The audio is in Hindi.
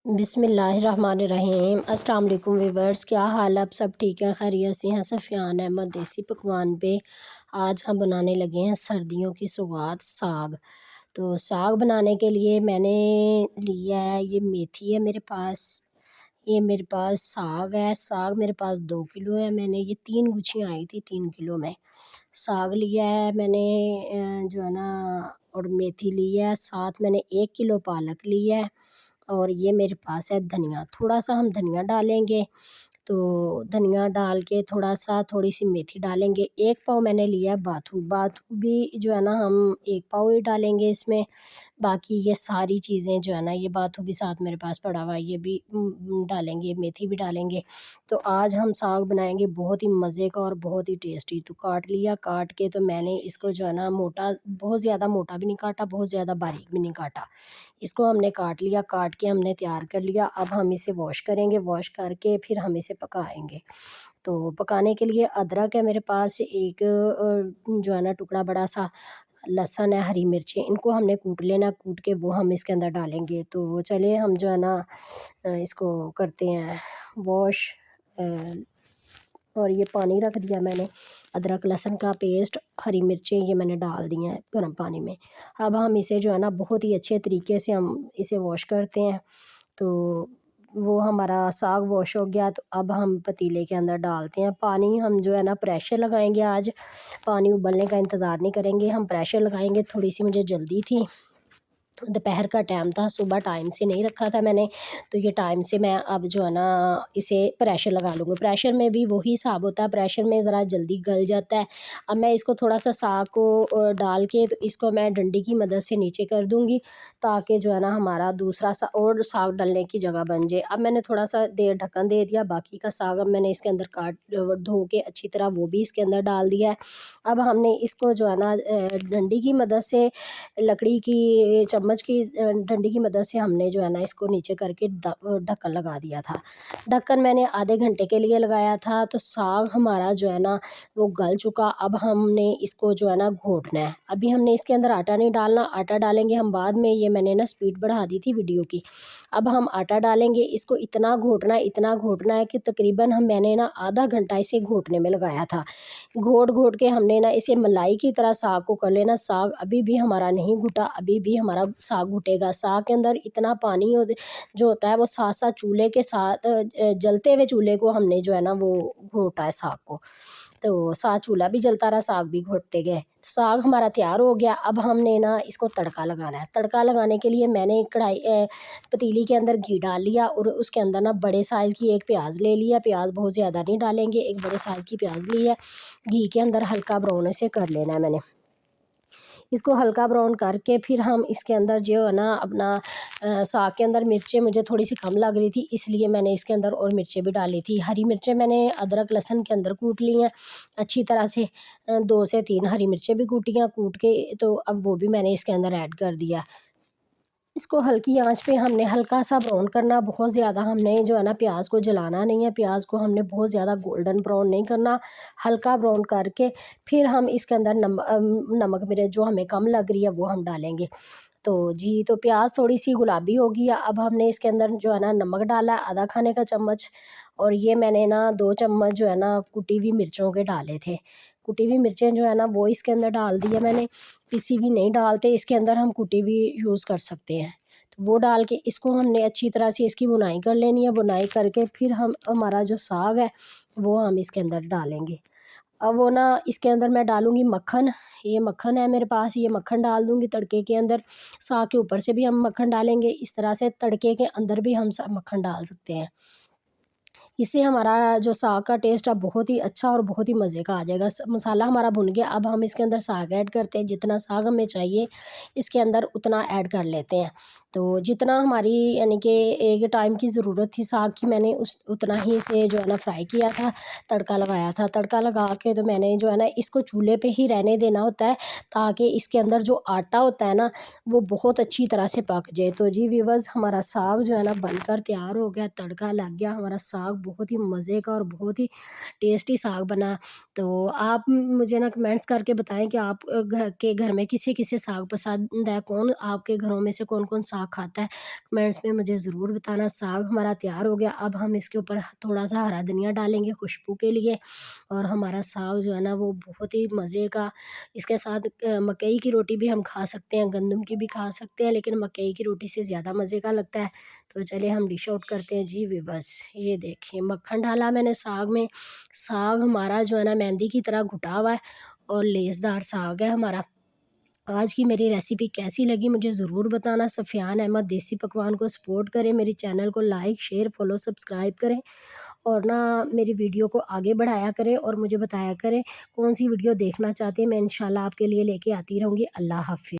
बिस्मिल्लाहिर्रहमानिर्रहीम। अस्सलाम वालेकुम व्यूअर्स, क्या हाल है? आप सब ठीक है, खैरियत से हैं? सफ़ियान अहमद देसी पकवान पे आज हम बनाने लगे हैं सर्दियों की सौगात साग। तो साग बनाने के लिए मैंने लिया है, ये मेथी है मेरे पास, ये मेरे पास साग है। साग मेरे पास 2 किलो है। मैंने ये 3 गुच्छियाँ आई थी 3 किलो में। साग लिया है मैंने, जो है ना, और मेथी ली है। साथ मैंने 1 किलो पालक लिया है। और ये मेरे पास है धनिया, थोड़ा-सा हम धनिया डालेंगे। तो धनिया डाल के थोड़ा-सा थोड़ी-सी मेथी डालेंगे। 1 पाव मैंने लिया है बाथू, बाथू भी जो है ना हम 1 पाव ही डालेंगे इसमें। बाकी ये सारी चीज़ें जो है ना, ये बाथू भी साथ मेरे पास पड़ा हुआ है, ये भी डालेंगे, मेथी भी डालेंगे। तो आज हम साग बनाएँगे बहुत ही मज़े का और बहुत ही टेस्टी। तो काट लिया, काट के तो मैंने इसको जो है ना मोटा, बहुत ज़्यादा मोटा भी नहीं काटा, बहुत ज़्यादा बारीक भी नहीं काटा। इसको हमने काट लिया, काट के हमने तैयार कर लिया। अब हम इसे वॉश करेंगे, वॉश करके फिर हम इसे पकाएँगे। तो पकाने के लिए अदरक है मेरे पास, एक जो है ना टुकड़ा बड़ा-सा लहसुन है, हरी मिर्चें, इनको हमने कूट लेना, कूट के वो हम इसके अंदर डालेंगे। तो चलिए हम जो है ना इसको करते हैं वॉश। अ, और ये पानी रख दिया मैंने, अदरक लहसुन का पेस्ट, हरी मिर्चें ये मैंने डाल दी हैं गर्म पानी में। अब हम इसे जो है ना बहुत ही अच्छे तरीके से हम इसे वॉश करते हैं। तो वो हमारा साग वॉश हो गया, तो अब हम पतीले के अंदर डालते हैं पानी। हम जो है ना प्रेशर लगाएँगे आज, पानी उबलने का इंतज़ार नहीं करेंगे, हम प्रेशर लगाएँगे। थोड़ी-सी मुझे जल्दी थी, दोपहर का टाइम था, सुबह टाइम से नहीं रखा था मैंने, तो ये टाइम से मैं अब जो है ना इसे प्रेशर लगा लूँगी। प्रेशर में भी वही हिसाब होता है, प्रेशर में ज़रा जल्दी गल जाता है। अब मैं इसको थोड़ा-सा साग को डाल के तो इसको मैं डंडी की मदद से नीचे कर दूँगी, ताकि जो है ना हमारा दूसरा और साग डलने की जगह बन जाए। अब मैंने थोड़ा-सा देर ढक्कन दे दिया, बाकी का साग अब मैंने इसके अंदर धो के अच्छी तरह वो भी इसके अंदर डाल दिया है। अब हमने इसको जो है ना डंडी की मदद से, लकड़ी की चम्मच की डंडी की मदद से हमने जो है ना इसको नीचे करके ढक्कन लगा दिया था। ढक्कन मैंने आधे घंटे के लिए लगाया था। तो साग हमारा जो है ना वो गल चुका। अब हमने इसको जो है ना घोटना है। अभी हमने इसके अंदर आटा नहीं डालना, आटा डालेंगे हम बाद में। ये मैंने ना स्पीड बढ़ा दी थी वीडियो की। अब हम आटा डालेंगे, इसको इतना घोटना है कि तकरीबन मैंने ना आधा घंटा इसे घोटने में लगाया था। घोट-घोट के हमने ना इसे मलाई की तरह साग को कर लेना। साग अभी भी हमारा नहीं घुटा, अभी भी हमारा साग घुटेगा। साग के अंदर इतना पानी जो होता है वो साथ-साथ चूल्हे के साथ जलते हुए चूल्हे को हमने जो है ना वो घोटा है साग को। तो साथ चूल्हा भी जलता रहा, साग भी घोटते गए। साग हमारा तैयार हो गया। अब हमने ना इसको तड़का लगाना है। तड़का लगाने के लिए मैंने पतीली के अंदर घी डाल लिया और उसके अंदर ना बड़े साइज़ की एक प्याज़ ले लिया। प्याज़ बहुत ज़्यादा नहीं डालेंगे, एक बड़े साइज़ की प्याज़ ली है। घी के अंदर हल्का ब्राउन इसे कर लेना है मैंने। इसको हल्का ब्राउन करके फिर हम इसके अंदर जो है ना अपना साग के अंदर मिर्चें मुझे थोड़ी-सी कम लग रही थी, इसलिए मैंने इसके अंदर और मिर्चें भी डाली थी। हरी मिर्चें मैंने अदरक लहसुन के अंदर कूट ली हैं अच्छी तरह से। 2 से 3 हरी मिर्चें भी कूटी हैं, कूट के तो अब वो भी मैंने इसके अंदर ऐड कर दिया। इसको हल्की आँच पे हमने हल्का-सा ब्राउन करना, बहुत ज़्यादा हमने जो है ना प्याज़ को जलाना नहीं है, प्याज़ को हमने बहुत ज़्यादा गोल्डन ब्राउन नहीं करना, हल्का ब्राउन करके फिर हम इसके अंदर नमक मिर्च जो हमें कम लग रही है वो हम डालेंगे। तो जी, तो प्याज़ थोड़ी-सी गुलाबी हो गई है, अब हमने इसके अंदर जो है ना नमक डाला है आधा खाने का चम्मच, और ये मैंने ना 2 चम्मच जो है ना कुटी हुई मिर्चों के डाले थे। कुटी हुई मिर्चें जो है ना वो इसके अंदर डाल दी है मैंने, पिसी हुई नहीं डालते, इसके अंदर हम कुटी हुई यूज़ कर सकते हैं। तो वो डाल के इसको हमने अच्छी तरह से इसकी भुनाई कर लेनी है, भुनाई करके फिर हम हमारा जो साग है वो हम इसके अंदर डालेंगे। अब वो ना इसके अंदर मैं डालूँगी मक्खन, ये मक्खन है मेरे पास, ये मक्खन डाल दूँगी तड़के के अंदर। साग के ऊपर से भी हम मक्खन डालेंगे, इस तरह से तड़के के अंदर भी हम मक्खन डाल सकते हैं। इससे हमारा जो साग का टेस्ट है बहुत ही अच्छा और बहुत ही मज़े का आ जाएगा। मसाला हमारा भुन गया, अब हम इसके अंदर साग ऐड करते हैं। जितना साग हमें चाहिए इसके अंदर उतना ऐड कर लेते हैं। तो जितना हमारी यानी कि एक टाइम की ज़रूरत थी साग की, मैंने उस उतना ही इसे जो है ना फ्राई किया था, तड़का लगाया था। तड़का लगा के तो मैंने जो है ना इसको चूल्हे पे ही रहने देना होता है, ताकि इसके अंदर जो आटा होता है ना वो बहुत अच्छी तरह से पक जाए। तो जी व्यूअर्स, हमारा साग जो है ना बनकर तैयार हो गया, तड़का लग गया, हमारा साग बहुत ही मज़े का और बहुत ही टेस्टी साग बना। तो आप मुझे ना कमेंट्स करके बताएँ कि आप घर में किसे-किसे साग पसंद है? कौन आपके घरों में से कौन-कौन साग खाता है? कमेंट्स में मुझे ज़रूर बताना। साग हमारा तैयार हो गया, अब हम इसके ऊपर थोड़ा-सा हरा धनिया डालेंगे खुशबू के लिए और हमारा साग जो है ना वो बहुत ही मज़े का। इसके साथ मकई की रोटी भी हम खा सकते हैं, गंदम की भी खा सकते हैं, लेकिन मकई की रोटी से ज़्यादा मज़े का लगता है। तो चलिए हम डिश आउट करते हैं जी व्यूअर्स। ये देखिए मक्खन डाला मैंने साग में। साग हमारा जो है ना मेहंदी की तरह घुटा हुआ है और लेसदार साग है हमारा। आज की मेरी रेसिपी कैसी लगी मुझे ज़रूर बताना। सफ़ियान अहमद देसी पकवान को सपोर्ट करें, मेरे चैनल को लाइक, शेयर, फ़ॉलो, सब्सक्राइब करें और ना मेरी वीडियो को आगे बढ़ाया करें और मुझे बताया करें कौन-सी वीडियो देखना चाहते हैं। मैं इंशाल्लाह आपके लिए लेके आती रहूँगी। अल्लाह हाफ़िज़।